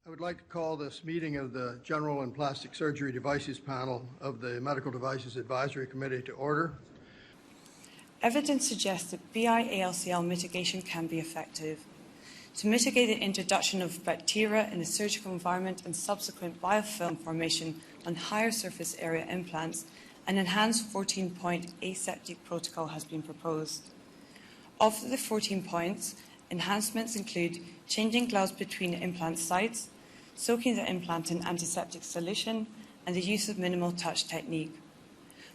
I would like to call this meeting of the General and Plastic Surgery Devices Panel of the Medical Devices Advisory Committee to order. Evidence suggests that BI-ALCL mitigation can be effective. To mitigate the introduction of bacteria in the surgical environment and subsequent biofilm formation on higher surface area implants, an enhanced 14-point aseptic protocol has been proposed. Of the 14 points, enhancements include changing gloves between implant sites, soaking the implant in antiseptic solution, and the use of minimal touch technique.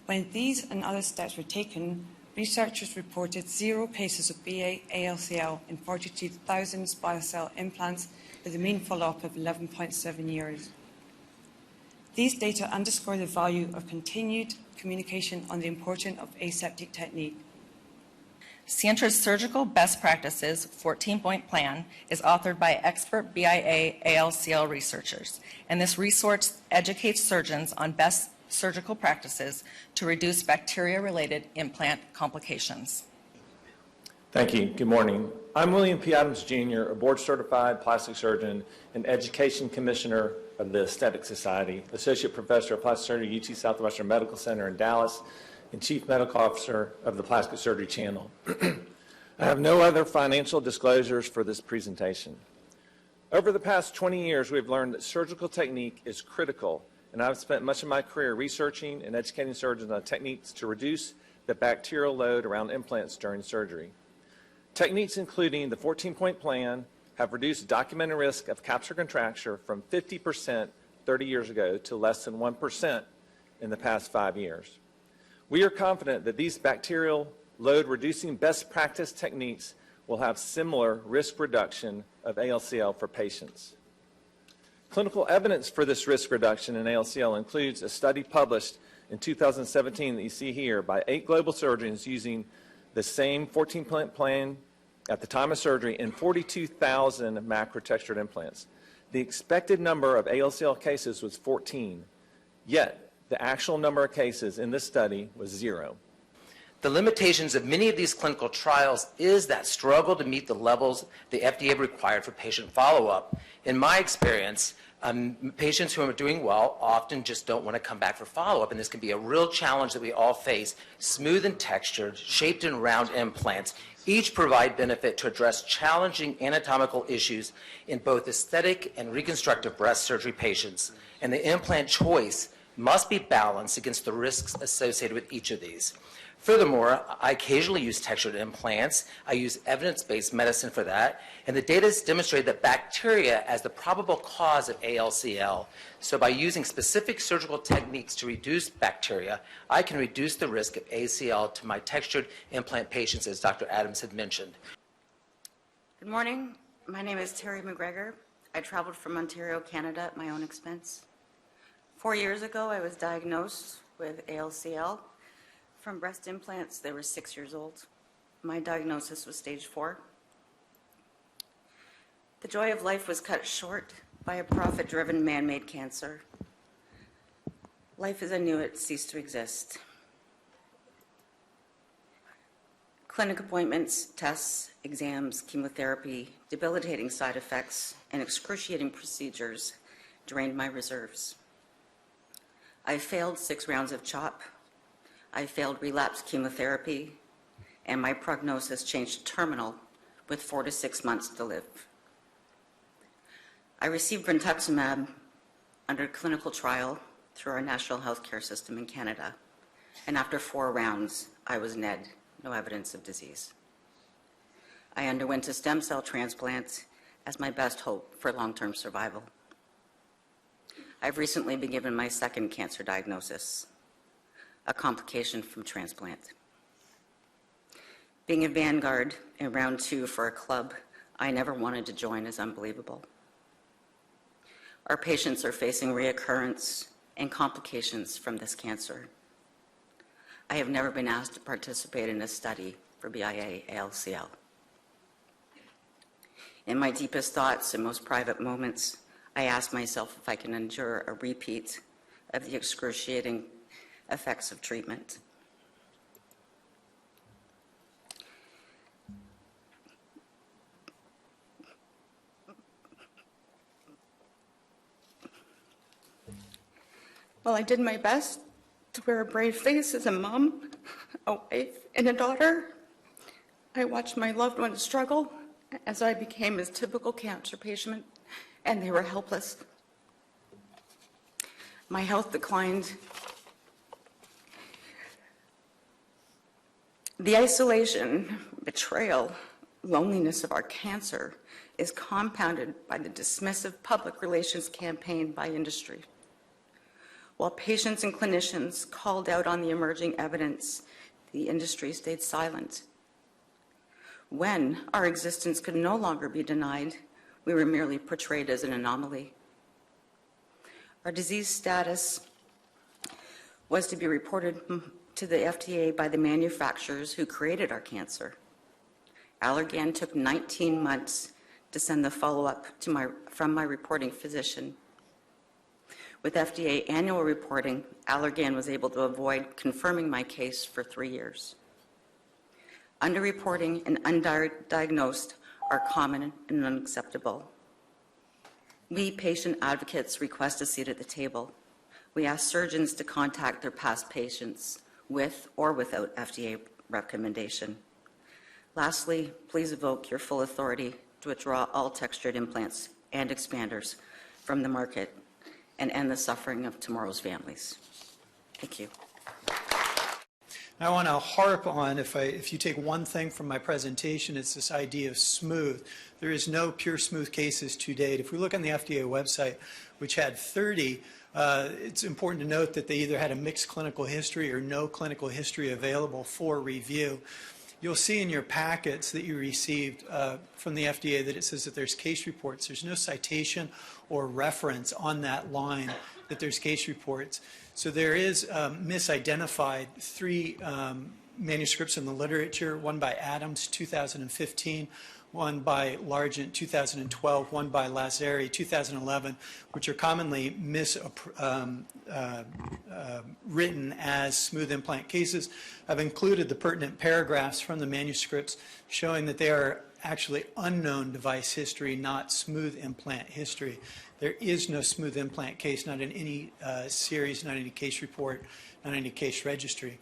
When these and other steps were taken, researchers reported 0 cases of BI-ALCL in 42,000 BIA-ALCL implants with a mean follow-up of 11.7 years. These data underscore the value of continued communication on the importance of aseptic technique. Sientra's Surgical Best Practices 14-Point Plan is authored by expert BIA-ALCL researchers, and this resource educates surgeons on best surgical practices to reduce bacteria-related implant complications. Thank you. Good morning. I'm William P. Adams, Jr., a board-certified plastic surgeon and education commissioner of the Aesthetic Society, associate professor of plastic surgery at UT Southwestern Medical Center in Dallas, and Chief Medical Officer of the Plastic Surgery Channel. I have no other financial disclosures for this presentation. Over the past 20 years, we've learned that surgical technique is critical, and I've spent much of my career researching and educating surgeons on techniques to reduce the bacterial load around implants during surgery. Techniques including the 14-Point Plan have reduced documented risk of capsular contracture from 50% 30 years ago to less than 1% in the past 5 years. We are confident that these bacterial load reducing best practice techniques will have similar risk reduction of ALCL for patients. Clinical evidence for this risk reduction in ALCL includes a study published in 2017 that you see here by 8 global surgeons using the same 14-point plan at the time of surgery in 42,000 macrotextured implants. The expected number of ALCL cases was 14, yet the actual number of cases in this study was 0. The limitations of many of these clinical trials is that struggle to meet the levels the FDA required for patient follow-up. In my experience, patients who are doing well often just don't want to come back for follow-up, and this can be a real challenge that we all face. Smooth and textured, shaped and round implants each provide benefit to address challenging anatomical issues in both aesthetic and reconstructive breast surgery patients, and the implant choice must be balanced against the risks associated with each of these. Furthermore, I occasionally use textured implants. I use evidence-based medicine for that, and the data has demonstrated that bacteria as the probable cause of ALCL. So by using specific surgical techniques to reduce bacteria, I can reduce the risk of ACL to my textured implant patients, as Dr. Adams had mentioned. Good morning. My name is Terry McGregor. I traveled from Ontario, Canada at my own expense. 4 years ago, I was diagnosed with ALCL. From breast implants, they were 6 years old. My diagnosis was stage 4. The joy of life was cut short by a profit-driven man-made cancer. Life as I knew it ceased to exist. Clinic appointments, tests, exams, chemotherapy, debilitating side effects, and excruciating procedures drained my reserves. I failed 6 rounds of CHOP. I failed relapse chemotherapy, and my prognosis changed to terminal with 4 to 6 months to live. I received brentuximab under clinical trial through our national healthcare system in Canada, and after 4 rounds, I was NED, no evidence of disease. I underwent a stem cell transplant as my best hope for long-term survival. I've recently been given my second cancer diagnosis, a complication from transplant. Being a vanguard in round 2 for a club I never wanted to join is unbelievable. Our patients are facing reoccurrence and complications from this cancer. I have never been asked to participate in a study for BIA-ALCL. In my deepest thoughts and most private moments, I ask myself if I can endure a repeat of the excruciating effects of treatment. While I did my best to wear a brave face as a mom, a wife, and a daughter, I watched my loved ones struggle as I became a typical cancer patient, and they were helpless. My health declined. The isolation, betrayal, loneliness of our cancer is compounded by the dismissive public relations campaign by industry. While patients and clinicians called out on the emerging evidence, the industry stayed silent. When our existence could no longer be denied, we were merely portrayed as an anomaly. Our disease status was to be reported to the FDA by the manufacturers who created our cancer. Allergan took 19 months to send the follow-up from my reporting physician. With FDA annual reporting, Allergan was able to avoid confirming my case for 3 years. Underreporting and undiagnosed are common and unacceptable. We patient advocates request a seat at the table. We ask surgeons to contact their past patients with or without FDA recommendation. Lastly, please evoke your full authority to withdraw all textured implants and expanders from the market and end the suffering of tomorrow's families. Thank you. I want to harp on, if you take one thing from my presentation, it's this idea of smooth. There is no pure smooth cases to date. If we look on the FDA website, which had 30, it's important to note that they either had a mixed clinical history or no clinical history available for review. You'll see in your packets that you received from the FDA that it says that there's case reports. There's no citation or reference on that line that there's case reports. So there is misidentified 3 manuscripts in the literature, one by Adams, 2015, one by Largent, 2012, one by Lazzari, 2011, which are commonly written as smooth implant cases. I've included the pertinent paragraphs from the manuscripts showing that they are actually unknown device history, not smooth implant history. There is no smooth implant case, not in any series, not in any case report, not in any case registry.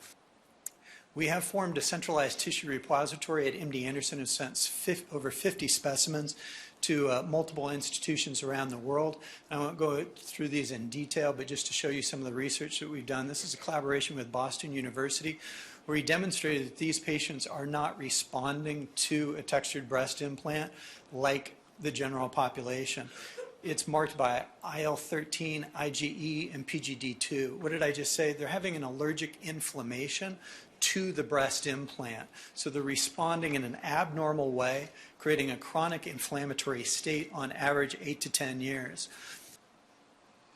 We have formed a centralized tissue repository at MD Anderson and sent over 50 specimens to multiple institutions around the world. I won't go through these in detail, but just to show you some of the research that we've done. This is a collaboration with Boston University, where we demonstrated that these patients are not responding to a textured breast implant like the general population. It's marked by IL-13, IgE, and PGD2. What did I just say? They're having an allergic inflammation to the breast implant. So they're responding in an abnormal way, creating a chronic inflammatory state on average 8 to 10 years.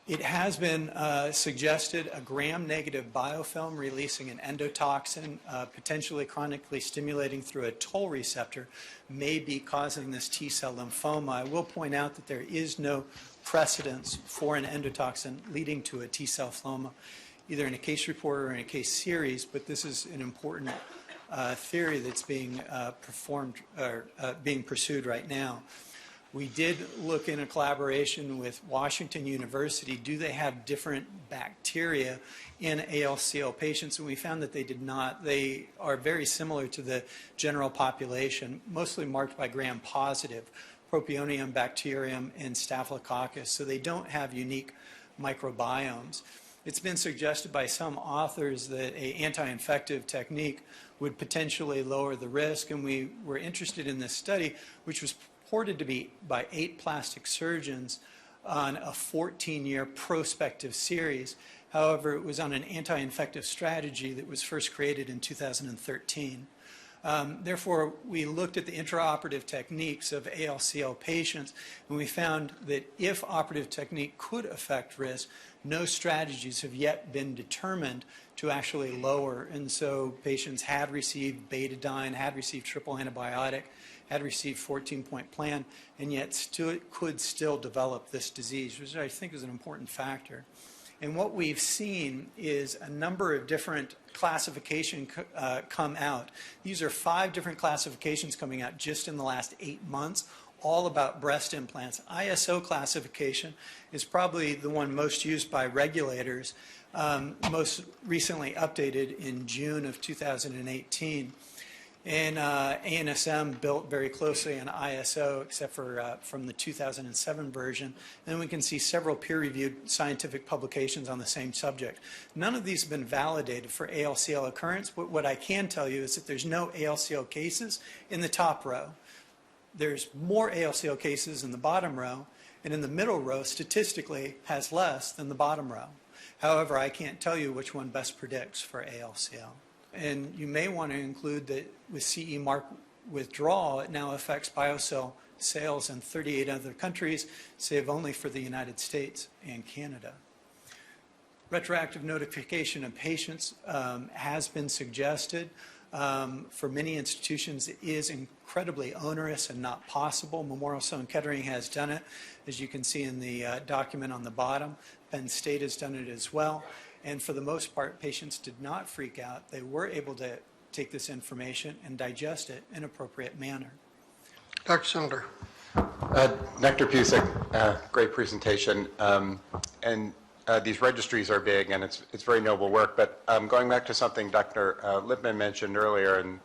It has been suggested a gram-negative biofilm releasing an endotoxin, potentially chronically stimulating through a toll receptor, may be causing this T-cell lymphoma. I will point out that there is no precedence for an endotoxin leading to a T-cell lymphoma, either in a case report or in a case series, but this is an important theory that's being being pursued right now. We did look in a collaboration with Washington University, do they have different bacteria in ALCL patients? And we found that they did not. They are very similar to the general population, mostly marked by gram-positive, Propionibacterium, bacterium, and Staphylococcus. So they don't have unique microbiomes. It's been suggested by some authors that an anti-infective technique would potentially lower the risk, and we were interested in this study, which was reported to be by 8 plastic surgeons on a 14-year prospective series. However, it was on an anti-infective strategy that was first created in 2013. Therefore, we looked at the intraoperative techniques of ALCL patients, and we found that if operative technique could affect risk, no strategies have yet been determined to actually lower. And so patients had received betadine, had received triple antibiotic, had received 14-point plan, and yet could still develop this disease, which I think is an important factor. And what we've seen is a number of different classifications come out. These are 5 different classifications coming out just in the last 8 months, all about breast implants. ISO classification is probably the one most used by regulators. most recently updated in June of 2018. And ANSM built very closely on ISO, except for from the 2007 version. And we can see several peer-reviewed scientific publications on the same subject. None of these have been validated for ALCL occurrence, but what I can tell you is that there's no ALCL cases in the top row. There's more ALCL cases in the bottom row, and in the middle row, statistically, has less than the bottom row. However, I can't tell you which one best predicts for ALCL. And you may want to include that with CE mark withdrawal, it now affects BIA-ALCL sales in 38 other countries, save only for the United States and Canada. Retroactive notification of patients has been suggested. For many institutions, it is incredibly onerous and not possible. Memorial Sloan Kettering has done it, as you can see in the document on the bottom. Penn State has done it as well. And for the most part, patients did not freak out. They were able to take this information and digest it in an appropriate manner. Dr. Senator. Dr. Pusick, great presentation. These registries are big, and it's very noble work. But going back to something Dr. Lippman mentioned earlier, and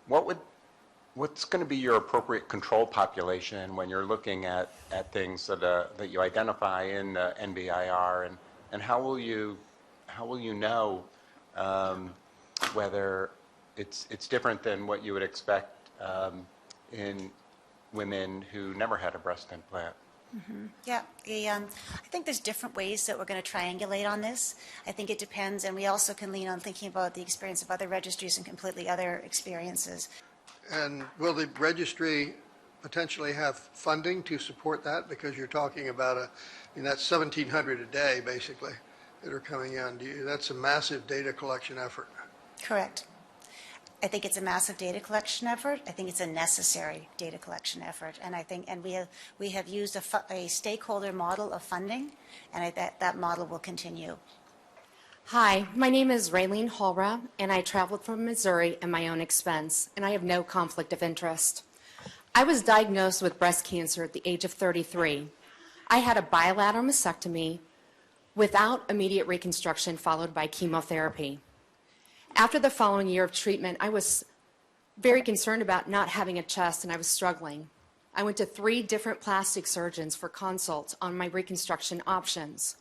what's going to be your appropriate control population when you're looking at things that you identify in NBIR, and how will you know whether it's different than what you would expect in women who never had a breast implant? Mm-hmm. Yeah, I think there's different ways that we're going to triangulate on this. I think it depends, and we also can lean on thinking about the experience of other registries and completely other experiences. And will the registry potentially have funding to support that? Because you're talking about that's 1,700 a day, basically, that are coming in. That's a massive data collection effort. Correct. I think it's a massive data collection effort. I think it's a necessary data collection effort, and we have used a stakeholder model of funding, and that model will continue. Hi, my name is Raylene Hallra, and I traveled from Missouri at my own expense, and I have no conflict of interest. I was diagnosed with breast cancer at the age of 33. I had a bilateral mastectomy without immediate reconstruction followed by chemotherapy. After the following year of treatment, I was very concerned about not having a chest, and I was struggling. I went to 3 different plastic surgeons for consults on my reconstruction options.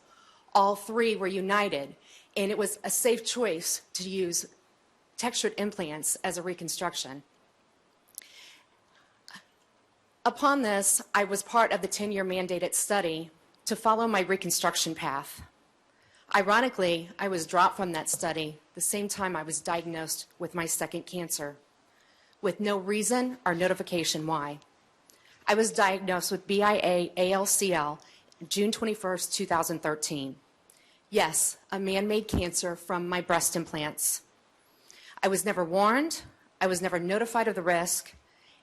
All 3 were united, and it was a safe choice to use textured implants as a reconstruction. Upon this, I was part of the 10-year mandated study to follow my reconstruction path. Ironically, I was dropped from that study the same time I was diagnosed with my second cancer, with no reason or notification why. I was diagnosed with BIA-ALCL June 21st, 2013. Yes, a man-made cancer from my breast implants. I was never warned, I was never notified of the risk,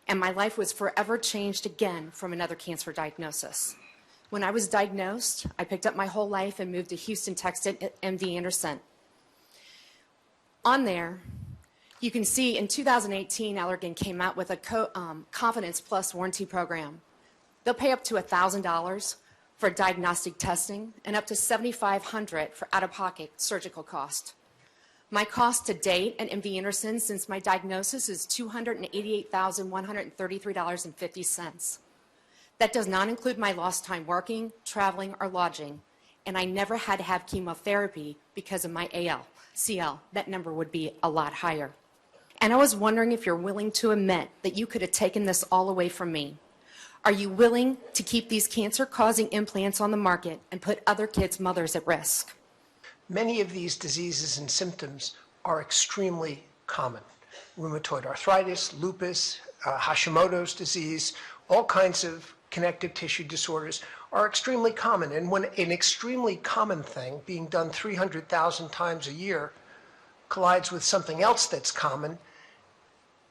and my life was forever changed again from another cancer diagnosis. When I was diagnosed, I picked up my whole life and moved to Houston, Texas at MD Anderson. On there, you can see in 2018, Allergan came out with a Confidence Plus warranty program. They'll pay up to $1,000 for diagnostic testing and up to $7,500 for out-of-pocket surgical cost. My cost to date at MD Anderson since my diagnosis is $288,133.50. That does not include my lost time working, traveling, or lodging, and I never had to have chemotherapy because of my ALCL. That number would be a lot higher. And I was wondering if you're willing to admit that you could have taken this all away from me. Are you willing to keep these cancer-causing implants on the market and put other kids' mothers at risk? Many of these diseases and symptoms are extremely common. Rheumatoid arthritis, lupus, Hashimoto's disease, all kinds of connective tissue disorders are extremely common. And when an extremely common thing being done 300,000 times a year collides with something else that's common,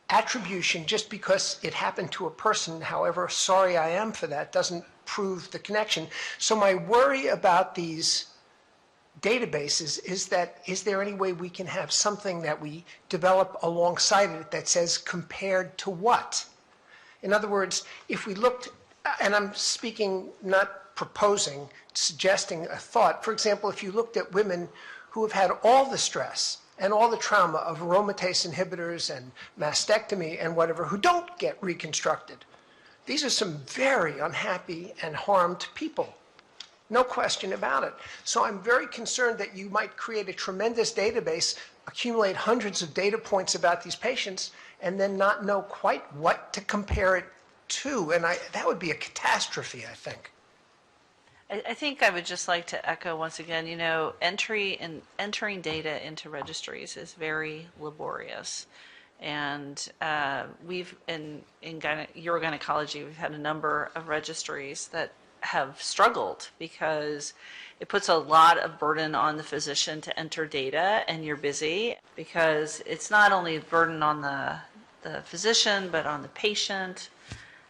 attribution just because it happened to a person, however sorry I am for that, doesn't prove the connection. So my worry about these databases is there any way we can have something that we develop alongside it that says compared to what? In other words, if we looked, and I'm speaking not proposing, suggesting a thought. For example, if you looked at women who have had all the stress and all the trauma of aromatase inhibitors and mastectomy and whatever, who don't get reconstructed, these are some very unhappy and harmed people. No question about it. So I'm very concerned that you might create a tremendous database, accumulate hundreds of data points about these patients, and then not know quite what to compare it to. And that would be a catastrophe, I think. I think I would just like to echo once again, entering data into registries is very laborious. And we've, in urogynecology, we've had a number of registries that have struggled because it puts a lot of burden on the physician to enter data, and you're busy because it's not only a burden on the physician, but on the patient.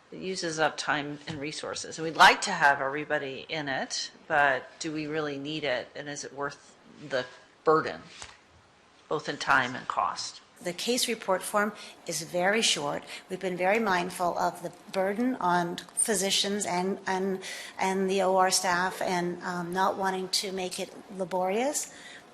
It uses up time and resources. And we'd like to have everybody in it, but do we really need it? And is it worth the burden, both in time and cost? The case report form is very short. We've been very mindful of the burden on physicians and the OR staff and not wanting to make it laborious.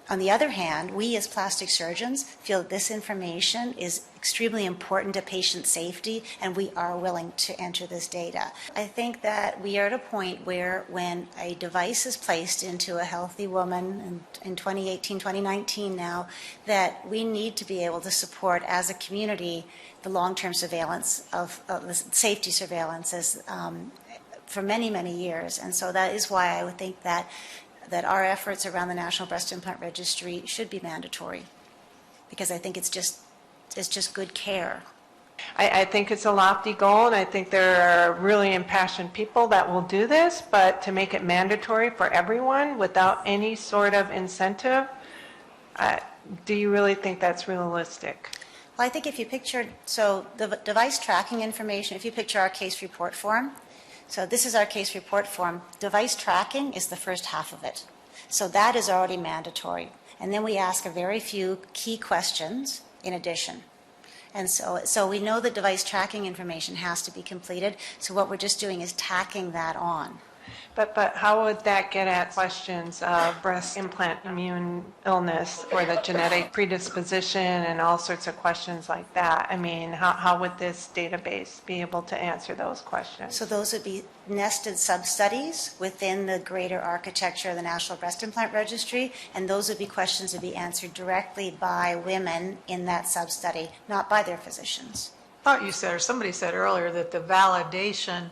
On the other hand, we as plastic surgeons feel that this information is extremely important to patient safety, and we are willing to enter this data. I think that we are at a point where when a device is placed into a healthy woman in 2018, 2019 now, that we need to be able to support as a community the long-term surveillance of the safety surveillance for many, many years. And so that is why I would think that our efforts around the National Breast Implant Registry should be mandatory, because I think it's just good care. I think it's a lofty goal, and I think there are really impassioned people that will do this, but to make it mandatory for everyone without any sort of incentive, do you really think that's realistic? Well, I think if you picture, so the device tracking information, if you picture our case report form, so this is our case report form. Device tracking is the first half of it. So that is already mandatory. And then we ask a very few key questions in addition. And so we know the device tracking information has to be completed. So what we're just doing is tacking that on. But how would that get at questions of breast implant immune illness or the genetic predisposition and all sorts of questions like that? I mean, how would this database be able to answer those questions? So those would be nested sub-studies within the greater architecture of the National Breast Implant Registry, and those would be questions to be answered directly by women in that sub-study, not by their physicians. I thought you said, or somebody said earlier, that the validation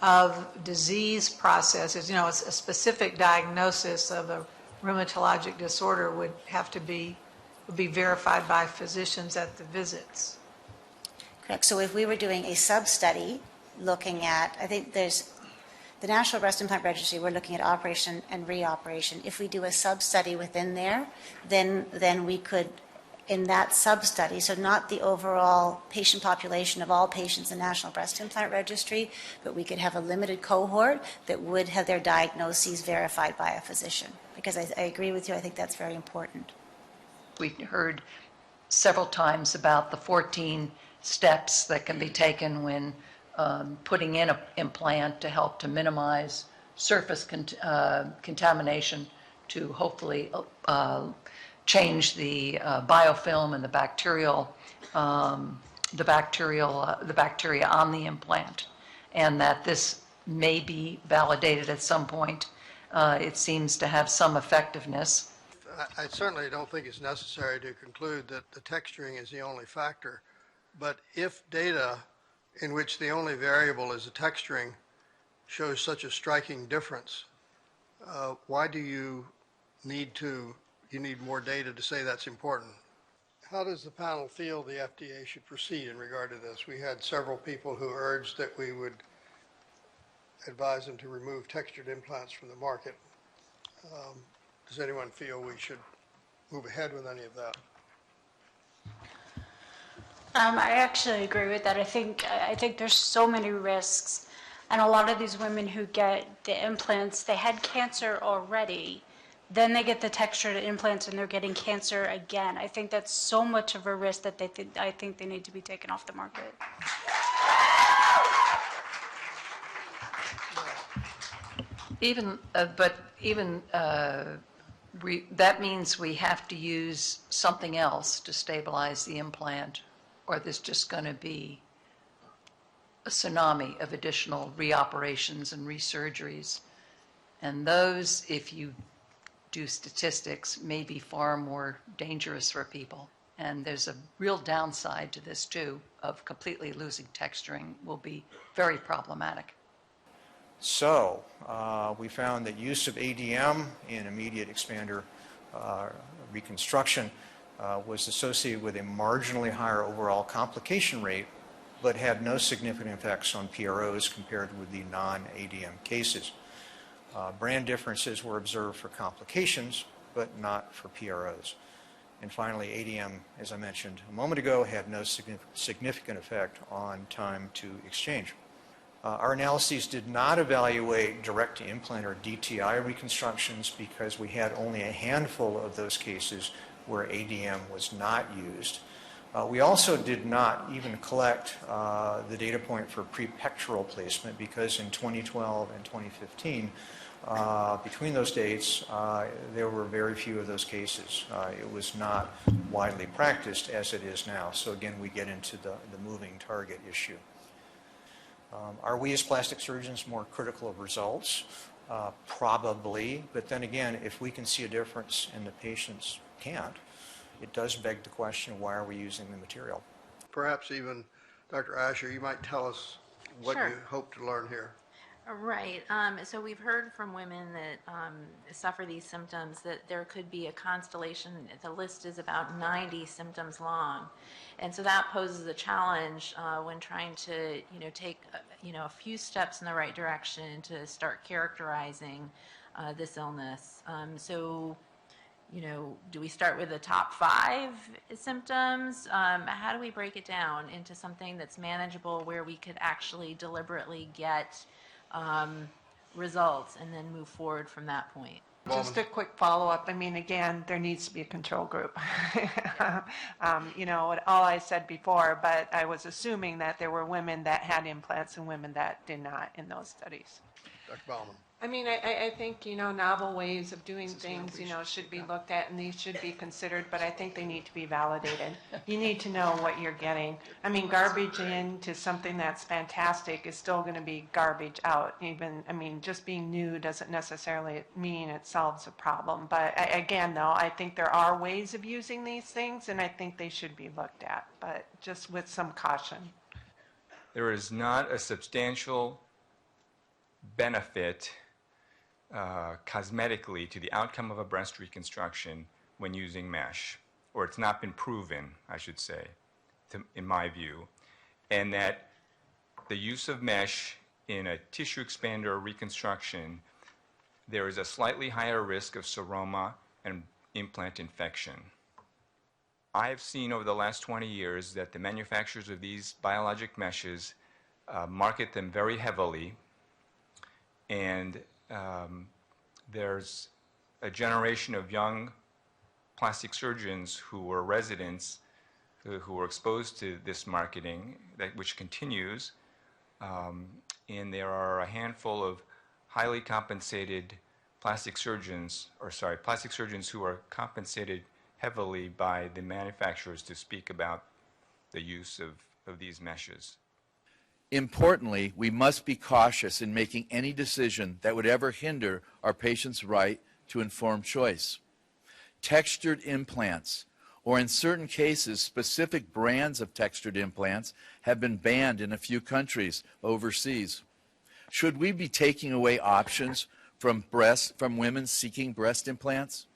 of disease processes, a specific diagnosis of a rheumatologic disorder would be verified by physicians at the visits. Correct. So if we were doing a sub-study looking at, I think there's the National Breast Implant Registry, we're looking at operation and reoperation. If we do a sub-study within there, then we could, in that sub-study, so not the overall patient population of all patients in National Breast Implant Registry, but we could have a limited cohort that would have their diagnoses verified by a physician. Because I agree with you, I think that's very important. We heard several times about the 14 steps that can be taken when putting in an implant to help to minimize surface contamination to hopefully change the biofilm and the bacteria on the implant, and that this may be validated at some point. It seems to have some effectiveness. I certainly don't think it's necessary to conclude that the texturing is the only factor, but if data in which the only variable is the texturing shows such a striking difference, why do you need more data to say that's important? How does the panel feel the FDA should proceed in regard to this? We had several people who urged that we would advise them to remove textured implants from the market. Does anyone feel we should move ahead with any of that? I actually agree with that. I think there's so many risks, and a lot of these women who get the implants, they had cancer already. Then they get the textured implants and they're getting cancer again. I think that's so much of a risk that I think they need to be taken off the market. That means we have to use something else to stabilize the implant, or there's just going to be a tsunami of additional reoperations and resurgeries. And those, if you do statistics, may be far more dangerous for people. And there's a real downside to this too, of completely losing texturing will be very problematic. So we found that use of ADM in immediate expander reconstruction was associated with a marginally higher overall complication rate, but had no significant effects on PROs compared with the non-ADM cases. Brand differences were observed for complications, but not for PROs. And finally, ADM, as I mentioned a moment ago, had no significant effect on time to exchange. Our analyses did not evaluate direct-to-implant or DTI reconstructions because we had only a handful of those cases where ADM was not used. We also did not even collect the data point for prepectoral placement because in 2012 and 2015, between those dates, there were very few of those cases. It was not widely practiced as it is now. So again, we get into the moving target issue. Are we as plastic surgeons more critical of results? Probably, but then again, if we can see a difference and the patients can't, it does beg the question, why are we using the material? Perhaps even, Dr. Asher, you might tell us what Sure. you hope to learn here. Right. So we've heard from women that suffer these symptoms that there could be a constellation. The list is about 90 symptoms long. And so that poses a challenge when trying to, take, a few steps in the right direction to start characterizing this illness. Do we start with the top 5 symptoms? How do we break it down into something that's manageable where we could actually deliberately get results and then move forward from that point? Just a quick follow-up. I mean, again, there needs to be a control group. All I said before, but I was assuming that there were women that had implants and women that did not in those studies. Dr. Baumann. I mean, I think, novel ways of doing things, should be looked at and these should be considered, but I think they need to be validated. You need to know what you're getting. I mean, garbage into something that's fantastic is still going to be garbage out. Just being new doesn't necessarily mean it solves a problem. But again, though, I think there are ways of using these things and I think they should be looked at, but just with some caution. There is not a substantial benefit cosmetically to the outcome of a breast reconstruction when using mesh, or it's not been proven, I should say, in my view, and that the use of mesh in a tissue expander reconstruction, there is a slightly higher risk of seroma and implant infection. I have seen over the last 20 years that the manufacturers of these biologic meshes market them very heavily, and there's a generation of young plastic surgeons who were residents who were exposed to this marketing, which continues, and there are a handful of highly compensated plastic surgeons who are compensated heavily by the manufacturers to speak about the use of these meshes. Importantly, we must be cautious in making any decision that would ever hinder our patient's right to informed choice. Textured implants, or in certain cases, specific brands of textured implants, have been banned in a few countries overseas. Should we be taking away options from women seeking breast implants?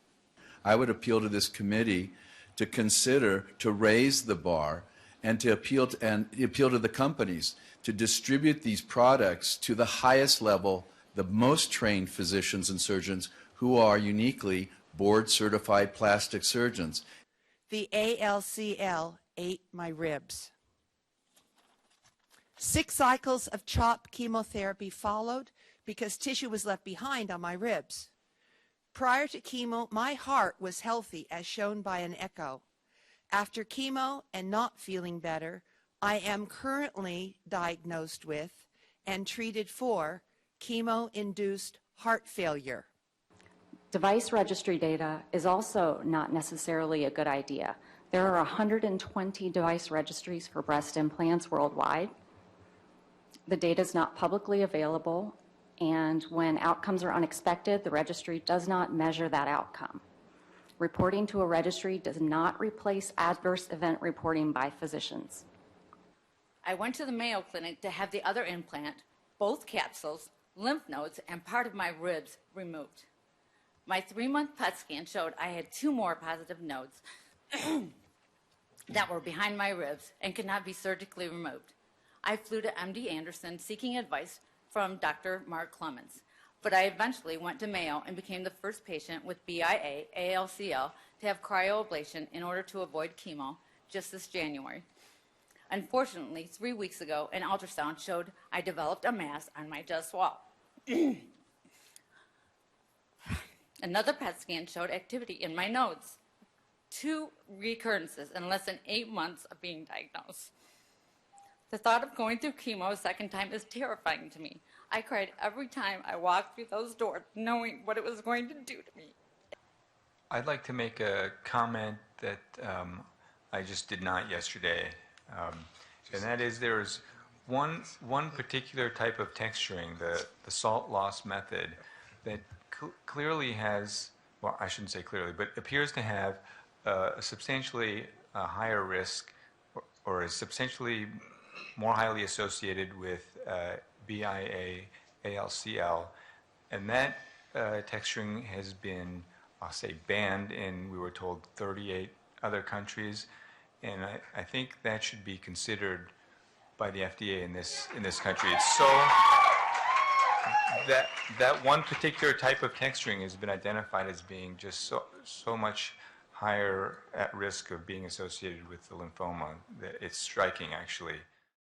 I would appeal to this committee to consider to raise the bar and to appeal to the companies to distribute these products to the highest level, the most trained physicians and surgeons who are uniquely board-certified plastic surgeons. The ALCL ate my ribs. 6 cycles of CHOP chemotherapy followed because tissue was left behind on my ribs. Prior to chemo, my heart was healthy, as shown by an echo. After chemo and not feeling better, I am currently diagnosed with and treated for chemo-induced heart failure. Device registry data is also not necessarily a good idea. There are 120 device registries for breast implants worldwide. The data is not publicly available, and when outcomes are unexpected, the registry does not measure that outcome. Reporting to a registry does not replace adverse event reporting by physicians. I went to the Mayo Clinic to have the other implant, both capsules, lymph nodes, and part of my ribs removed. My 3-month PET scan showed I had 2 more positive nodes that were behind my ribs and could not be surgically removed. I flew to MD Anderson seeking advice from Dr. Mark Clemens, but I eventually went to Mayo and became the first patient with BIA-ALCL to have cryoablation in order to avoid chemo just this January. Unfortunately, 3 weeks ago, an ultrasound showed I developed a mass on my chest wall. Another PET scan showed activity in my nodes. 2 recurrences in less than 8 months of being diagnosed. The thought of going through chemo a second time is terrifying to me. I cried every time I walked through those doors, knowing what it was going to do to me. I'd like to make a comment that I just did not yesterday, and that is there's one particular type of texturing, the salt loss method, that clearly has, well, I shouldn't say clearly, but appears to have a substantially higher risk or is substantially more highly associated with BIA-ALCL, and that texturing has been, I'll say, banned in, we were told, 38 other countries, and I think that should be considered by the FDA in this country. It's so that one particular type of texturing has been identified as being just so much higher at risk of being associated with the lymphoma. It's striking, actually.